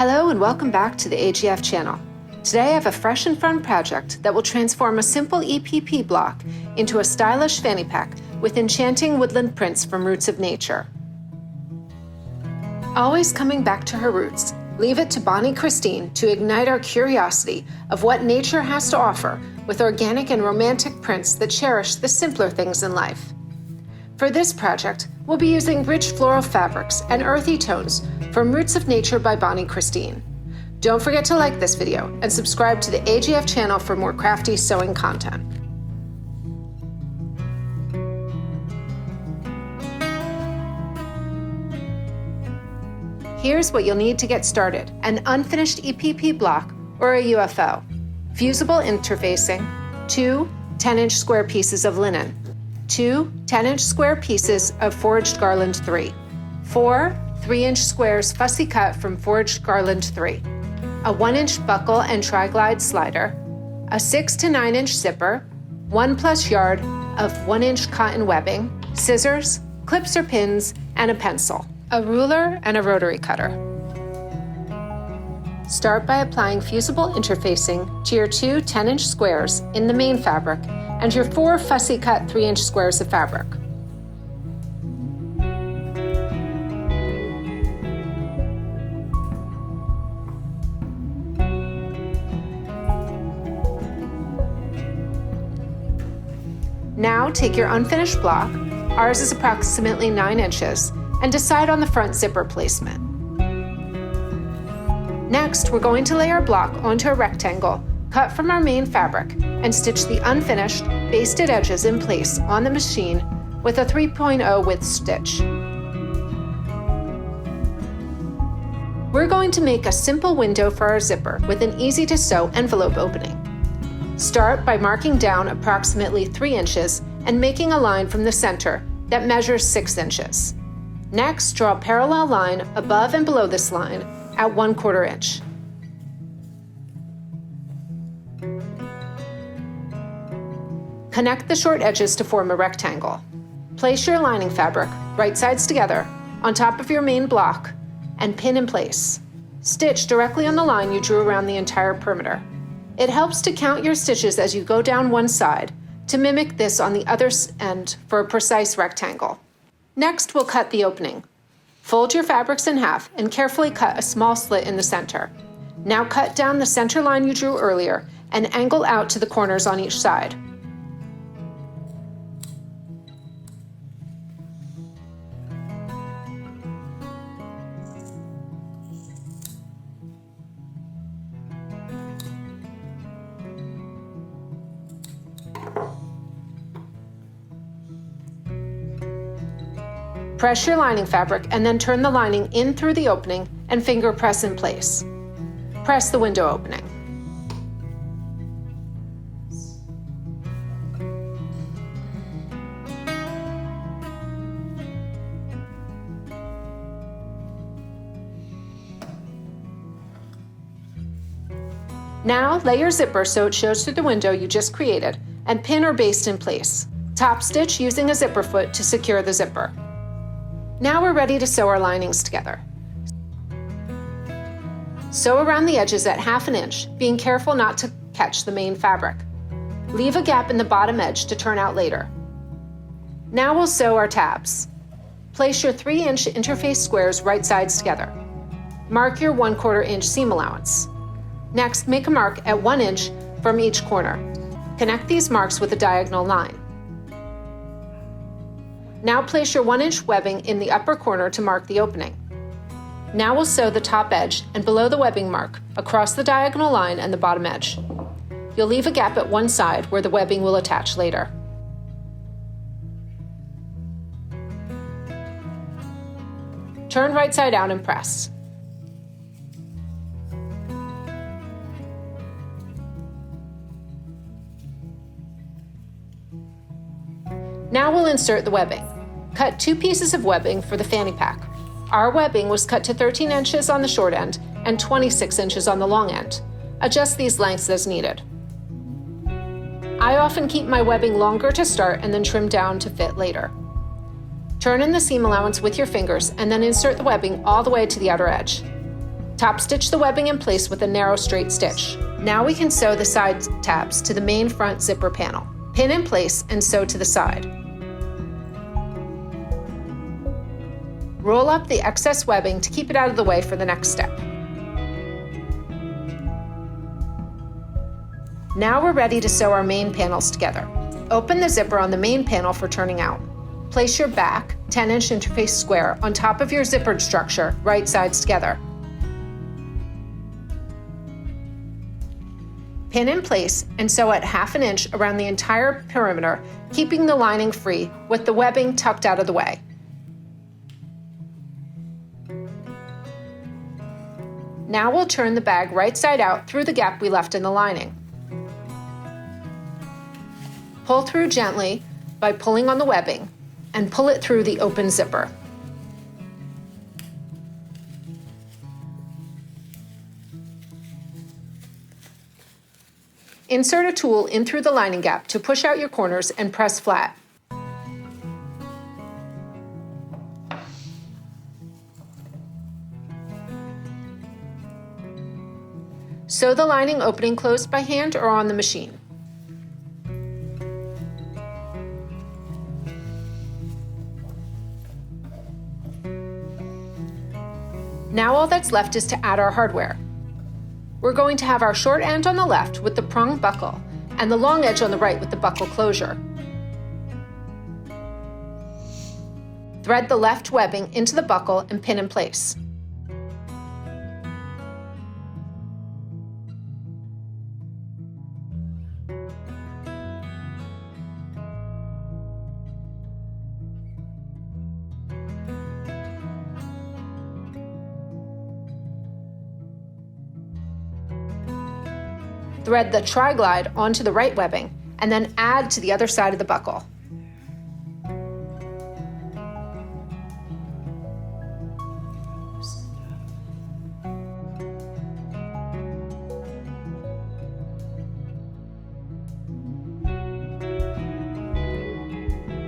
Hello and welcome back to the AGF channel. Today I have a fresh and fun project that will transform a simple EPP block into a stylish fanny pack with enchanting woodland prints from roots of nature. Always coming back to her roots, leave it to Bonnie Christine to ignite our curiosity of what nature has to offer with organic and romantic prints that cherish the simpler things in life. For this project, we'll be using rich floral fabrics and earthy tones from Roots of Nature by Bonnie Christine. Don't forget to like this video and subscribe to the AGF channel for more crafty sewing content. Here's what you'll need to get started: an unfinished EPP block or a UFO, fusible interfacing, 2 10-inch square pieces of linen, 2 10-inch square pieces of Foraged Garland 3, 4 3-inch squares fussy cut from Foraged Garland 3, a 1-inch buckle and tri-glide slider, a 6 to 9-inch zipper, 1+ yard of 1-inch cotton webbing, scissors, clips or pins, and a pencil, a ruler, and a rotary cutter. Start by applying fusible interfacing to your 2 10-inch squares in the main fabric and your 4 fussy cut 3-inch squares of fabric. Now take your unfinished block, ours is approximately 9 inches, and decide on the front zipper placement. Next, we're going to lay our block onto a rectangle cut from our main fabric and stitch the unfinished, basted edges in place on the machine with a 3.0 width stitch. We're going to make a simple window for our zipper with an easy-to-sew envelope opening. Start by marking down approximately 3 inches and making a line from the center that measures 6 inches. Next, draw a parallel line above and below this line at 1/4 inch. Connect the short edges to form a rectangle. Place your lining fabric, right sides together, on top of your main block and pin in place. Stitch directly on the line you drew around the entire perimeter. It helps to count your stitches as you go down one side to mimic this on the other end for a precise rectangle. Next, we'll cut the opening. Fold your fabrics in half and carefully cut a small slit in the center. Now cut down the center line you drew earlier and angle out to the corners on each side. Press your lining fabric and then turn the lining in through the opening and finger press in place. Press the window opening. Now lay your zipper so it shows through the window you just created and pin or baste in place. Top stitch using a zipper foot to secure the zipper. Now we're ready to sew our linings together. Sew around the edges at 1/2 inch, being careful not to catch the main fabric. Leave a gap in the bottom edge to turn out later. Now we'll sew our tabs. Place your 3-inch interface squares right sides together. Mark your 1/4 inch seam allowance. Next, make a mark at 1 inch from each corner. Connect these marks with a diagonal line. Now place your 1-inch webbing in the upper corner to mark the opening. Now we'll sew the top edge and below the webbing mark across the diagonal line and the bottom edge. You'll leave a gap at one side where the webbing will attach later. Turn right side out and press. Now we'll insert the webbing. Cut 2 pieces of webbing for the fanny pack. Our webbing was cut to 13 inches on the short end and 26 inches on the long end. Adjust these lengths as needed. I often keep my webbing longer to start and then trim down to fit later. Turn in the seam allowance with your fingers and then insert the webbing all the way to the outer edge. Top stitch the webbing in place with a narrow straight stitch. Now we can sew the side tabs to the main front zipper panel. Pin in place and sew to the side. Roll up the excess webbing to keep it out of the way for the next step. Now we're ready to sew our main panels together. Open the zipper on the main panel for turning out. Place your back 10-inch interface square on top of your zippered structure, right sides together. Pin in place and sew at 1/2 inch around the entire perimeter, keeping the lining free with the webbing tucked out of the way. Now we'll turn the bag right side out through the gap we left in the lining. Pull through gently by pulling on the webbing and pull it through the open zipper. Insert a tool in through the lining gap to push out your corners and press flat. Sew the lining opening closed by hand or on the machine. Now all that's left is to add our hardware. We're going to have our short end on the left with the prong buckle and the long edge on the right with the buckle closure. Thread the left webbing into the buckle and pin in place. Thread the tri-glide onto the right webbing and then add to the other side of the buckle.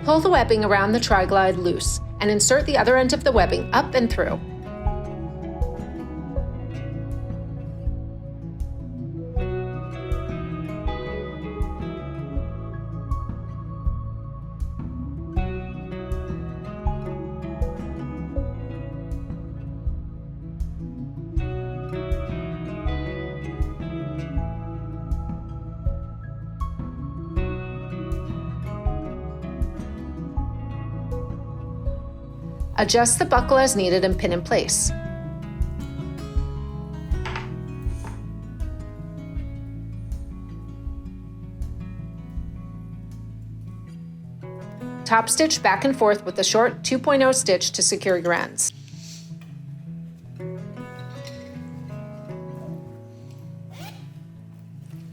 Pull the webbing around the tri-glide loose and insert the other end of the webbing up and through. Adjust the buckle as needed and pin in place. Top stitch back and forth with a short 2.0 stitch to secure your ends.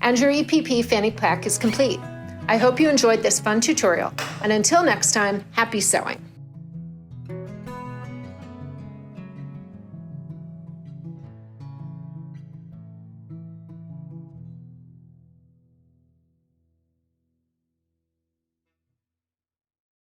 And your EPP fanny pack is complete. I hope you enjoyed this fun tutorial, and until next time, happy sewing!